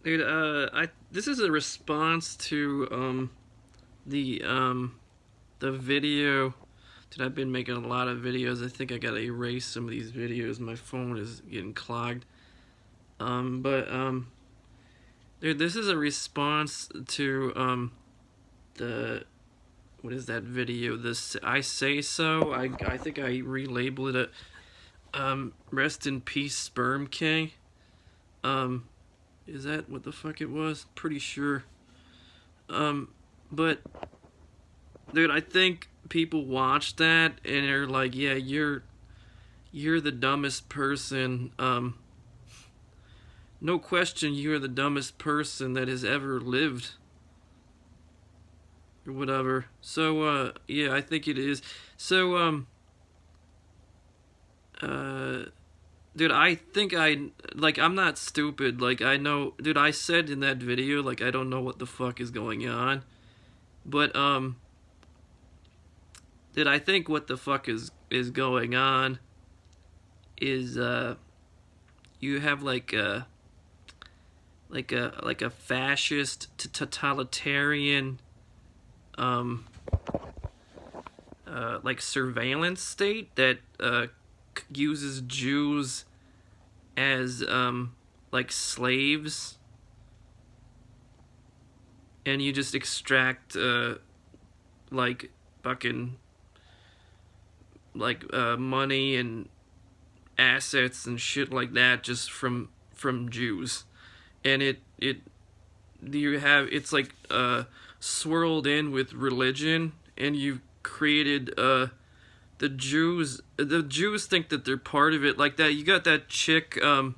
Dude, this is a response to the the video. Dude, I've been making a lot of videos. I think I gotta erase some of these videos. My phone is getting clogged. But dude, this is a response to the what is that video? This I Say So. I think I relabeled it. Rest in peace, Sperm King. Um, is that what the fuck it was? Pretty sure. Um, but dude, I think people watch that and they're like, "Yeah, you're the dumbest person. No question, you're the dumbest person that has ever lived, or whatever." So, yeah, I think it is. So, uh, dude, I think I'm not stupid. Like, I know, dude. I said in that video, like, I don't know what the fuck is going on, but dude, I think what the fuck is going on is you have like a fascist totalitarian um like surveillance state that uses Jews as like slaves, and you just extract like fucking like money and assets and shit like that just from Jews. And it you have it's like swirled in with religion, and you've created the Jews think that they're part of it, like that. You got that chick on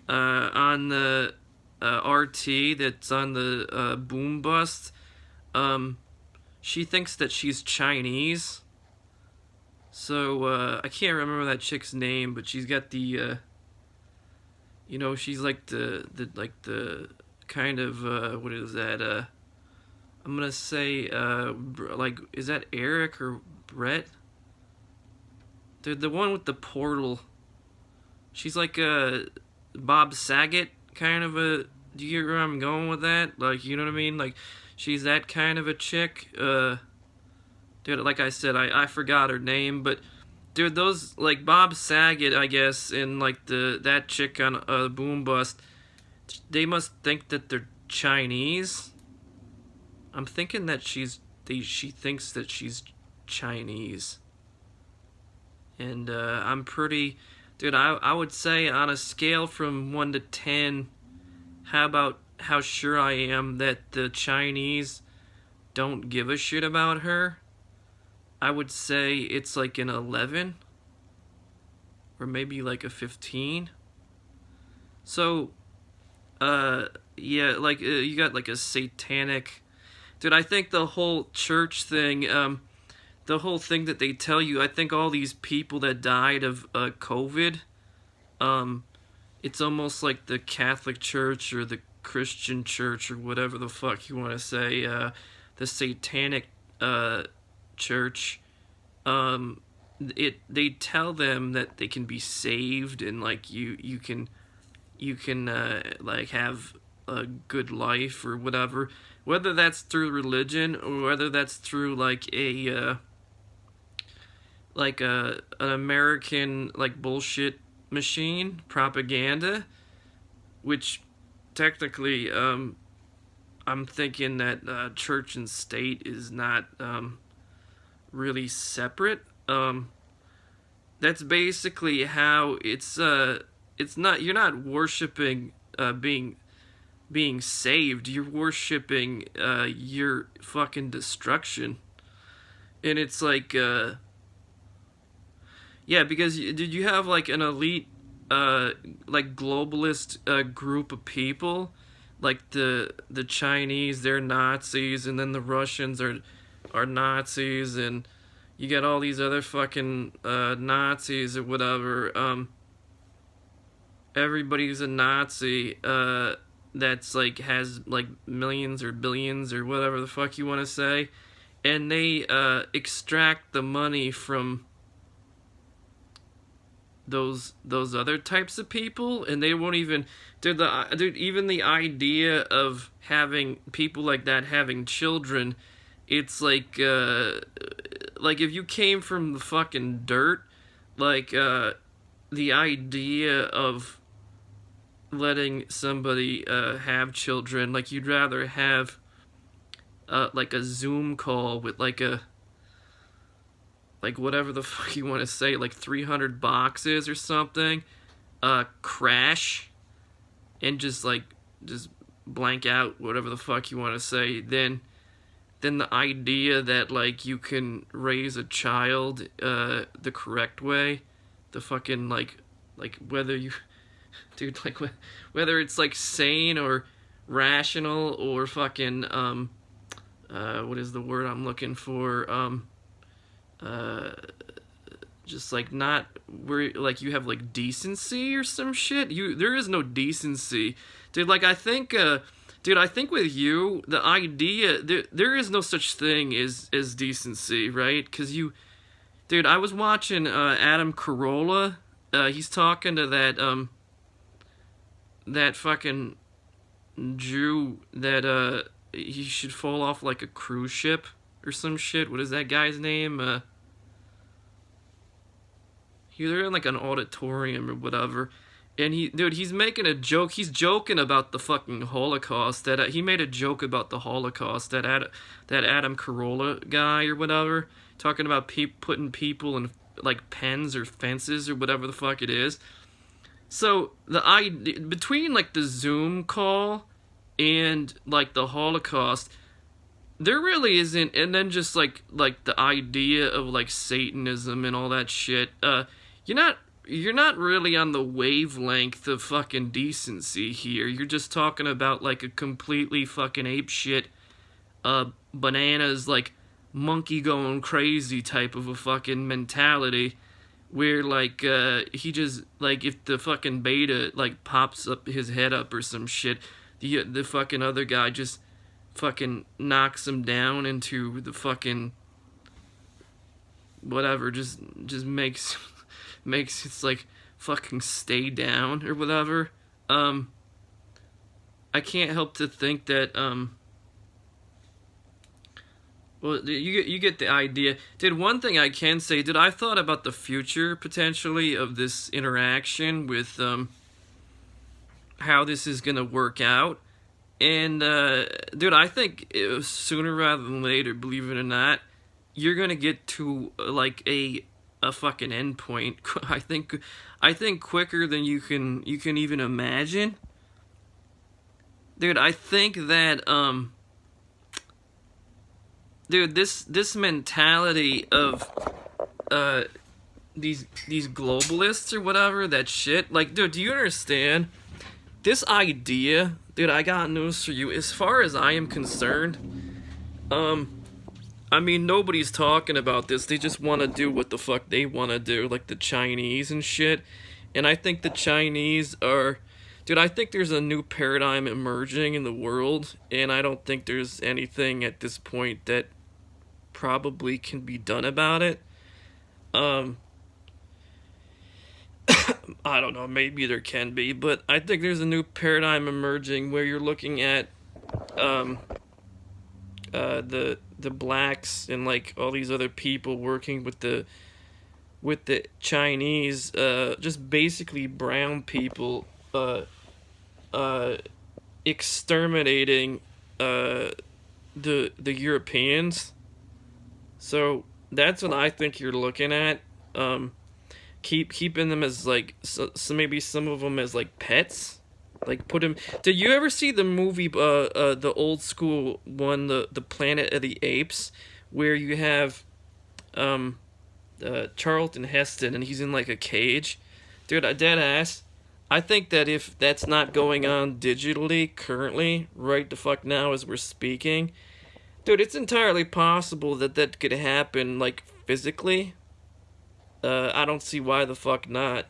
the RT that's on the boom bust. um she thinks that she's Chinese. So I can't remember that chick's name, but she's got the she's like the kind of what is that? I'm gonna say like, is that Eric or Brett? The one with the portal. She's like a Bob Saget kind of a. Do you get where I'm going with that? Like, you know what I mean? Like, she's that kind of a chick. Dude, like I said, I forgot her name, but dude, those like Bob Saget, I guess, and like that chick on Boom Bust, they must think that they're Chinese. I'm thinking that she thinks that she's Chinese, and I'm pretty, dude. I would say on a scale from 1 to 10, how about how sure I am that the Chinese don't give a shit about her? I would say it's like an 11, or maybe like a 15. So, yeah, like you got like a satanic, dude. I think the whole church thing, the whole thing that they tell you, I think all these people that died of COVID, um, it's almost like the Catholic Church or the Christian Church or whatever the fuck you want to say, the satanic church. They tell them that they can be saved, and like you can like have a good life or whatever, whether that's through religion or whether that's through like an American like bullshit machine propaganda, which technically I'm thinking that church and state is not really separate. That's basically how it's not, you're not worshiping being saved. You're worshiping your fucking destruction. And it's like yeah, because did you have like an elite like globalist group of people, like the Chinese, they're Nazis, and then the Russians are Nazis, and you got all these other fucking Nazis or whatever. Everybody's a Nazi. That's like has like millions or billions or whatever the fuck you want to say, and they extract the money those other types of people, and they won't even dude, even the idea of having people like that having children, it's like if you came from the fucking dirt, like the idea of letting somebody have children, like you'd rather have like a Zoom call with like whatever the fuck you want to say, like 300 boxes or something, crash, and just blank out whatever the fuck you want to say, then the idea that like you can raise a child the correct way, the fucking like whether you dude, like whether it's like sane or rational or fucking what is the word I'm looking for, just like not where like you have like decency or some shit. There is no decency, dude. Like I think dude, I think with you, the idea there is no such thing as decency, right? Because dude, I was watching Adam Carolla. He's talking to that fucking Jew that he should fall off like a cruise ship or some shit. What is that guy's name? They're in like an auditorium or whatever, and he's making a joke. He's joking about the fucking Holocaust. That he made a joke about the Holocaust. That Adam Carolla guy or whatever, talking about putting people in like pens or fences or whatever the fuck it is. So between like the Zoom call and like the Holocaust, there really isn't. And then just like the idea of like Satanism and all that shit. You're not really on the wavelength of fucking decency here. You're just talking about like a completely fucking apeshit, bananas, like monkey going crazy type of a fucking mentality, where like he just like if the fucking beta like pops up his head up or some shit, the fucking other guy just fucking knocks him down into the fucking whatever, just makes it's like fucking stay down or whatever. I can't help to think that well, you get the idea. Dude, one thing I can say, dude, I've thought about the future potentially of this interaction with how this is gonna work out. And dude, I think sooner rather than later, believe it or not, you're gonna get to like a fucking endpoint. I think quicker than you can even imagine. Dude, I think that dude, this mentality of these globalists or whatever, that shit, like, dude, do you understand this idea? Dude, I got news for you. As far as I am concerned, I mean, nobody's talking about this. They just want to do what the fuck they want to do, like the Chinese and shit. And I think the Chinese are... Dude, I think there's a new paradigm emerging in the world, and I don't think there's anything at this point that probably can be done about it. I don't know, maybe there can be, but I think there's a new paradigm emerging where you're looking at the blacks and like all these other people working with the Chinese, just basically brown people, exterminating the Europeans. So that's what I think you're looking at. Keeping them as like so maybe some of them as like pets. Like put him. Did you ever see the movie, the old school one, the Planet of the Apes, where you have, Charlton Heston and he's in like a cage, dude? I dead ass. I think that if that's not going on digitally currently, right the fuck now as we're speaking, dude, it's entirely possible that could happen like physically. I don't see why the fuck not.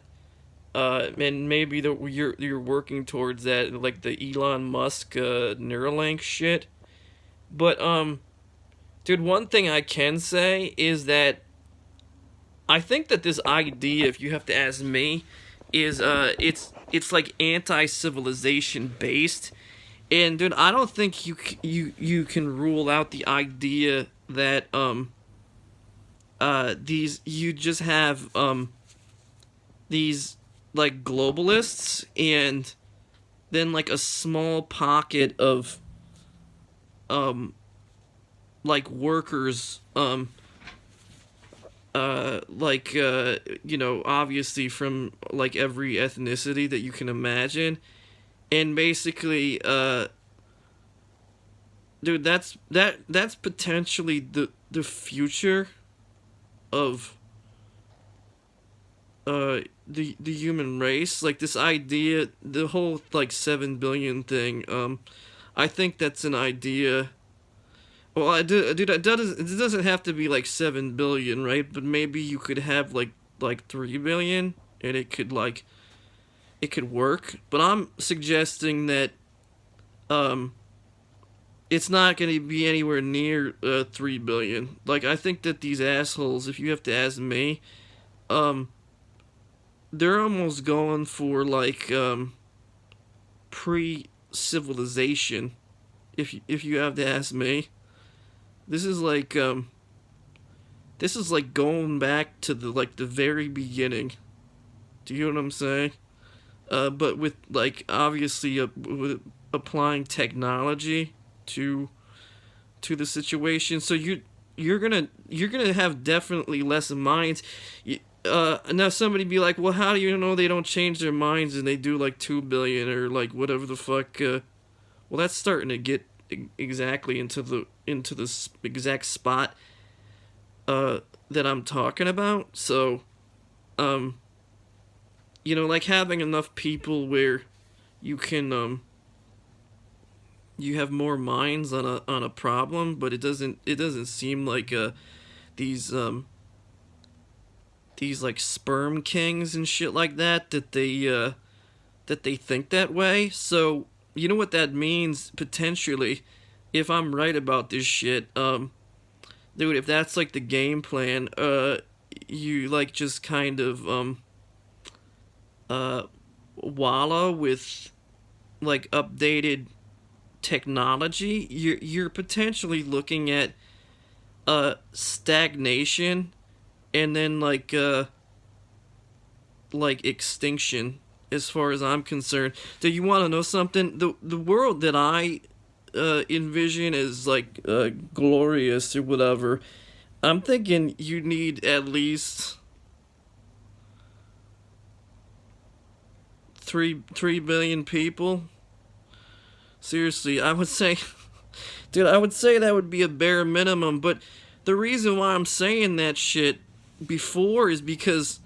And maybe you're working towards that, like the Elon Musk Neuralink shit. But dude, one thing I can say is that I think that this idea, if you have to ask me, is it's like anti-civilization based. And dude, I don't think you can rule out the idea that these you just have these like globalists and then like a small pocket of um like workers like you know, obviously from like every ethnicity that you can imagine, and basically dude, that's potentially the future of the human race. Like this idea, the whole like 7 billion thing, I think that's an idea. Well, I do, dude, it doesn't have to be like 7 billion, right? But maybe you could have like 3 billion, and it could work. But I'm suggesting that um it's not going to be anywhere near 3 billion. Like I think that these assholes, if you have to ask me, um they're almost going for like pre-civilization, if you have to ask me. This is like this is like going back to the very beginning. Do you know what I'm saying? But with like obviously with applying technology to the situation. So you're gonna have definitely less minds. Now somebody be like, well, how do you know they don't change their minds and they do like 2 billion or like whatever the fuck? Well, that's starting to get exactly into the exact spot that I'm talking about. So, um, you know, like having enough people where you can you have more minds on a problem, but it doesn't seem like these these like sperm kings and shit like that they think that way. So you know what that means potentially, if I'm right about this shit, dude, if that's like the game plan, you like just kind of uh wallow with like updated technology, you're potentially looking at stagnation, and then like extinction, as far as I'm concerned. Do you want to know something? The world that I envision as like glorious or whatever, I'm thinking you need at least 3 billion people. Seriously, I would say, dude, I would say that would be a bare minimum. But the reason why I'm saying that shit before is because,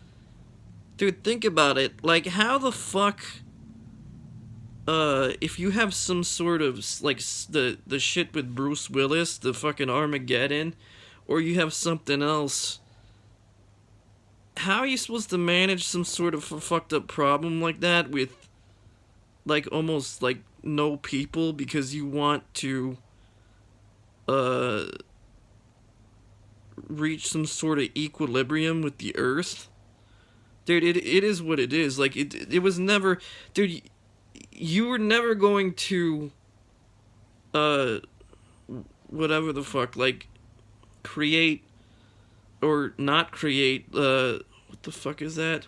dude, think about it. Like, how the fuck, if you have some sort of like the shit with Bruce Willis, the fucking Armageddon, or you have something else, how are you supposed to manage some sort of fucked up problem like that with like almost like no people, because you want to uh reach some sort of equilibrium with the earth? Dude, it is what it is. Like it was never, dude, you were never going to uh whatever the fuck, like create or not create what the fuck is that?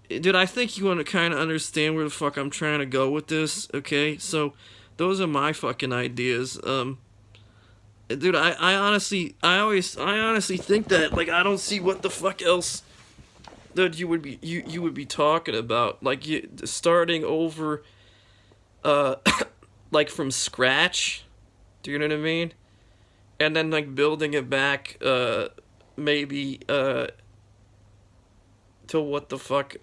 Dude, I think you want to kind of understand where the fuck I'm trying to go with this, okay? So, those are my fucking ideas. Dude, I honestly think that, like, I don't see what the fuck else that you would be talking about. Like, starting over, uh, like from scratch. Do you know what I mean? And then like building it back, maybe to what the fuck,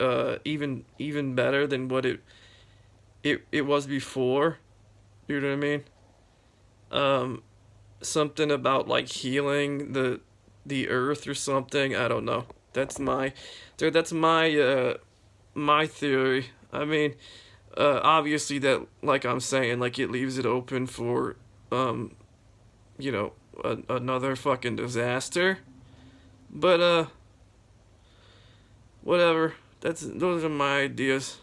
even better than what it was before. You know what I mean? Um, Something about like healing the earth or something. I don't know. That's my, dude. That's my theory. I mean, obviously that, like I'm saying, like it leaves it open for um you know, another fucking disaster. But Whatever. Those are my ideas.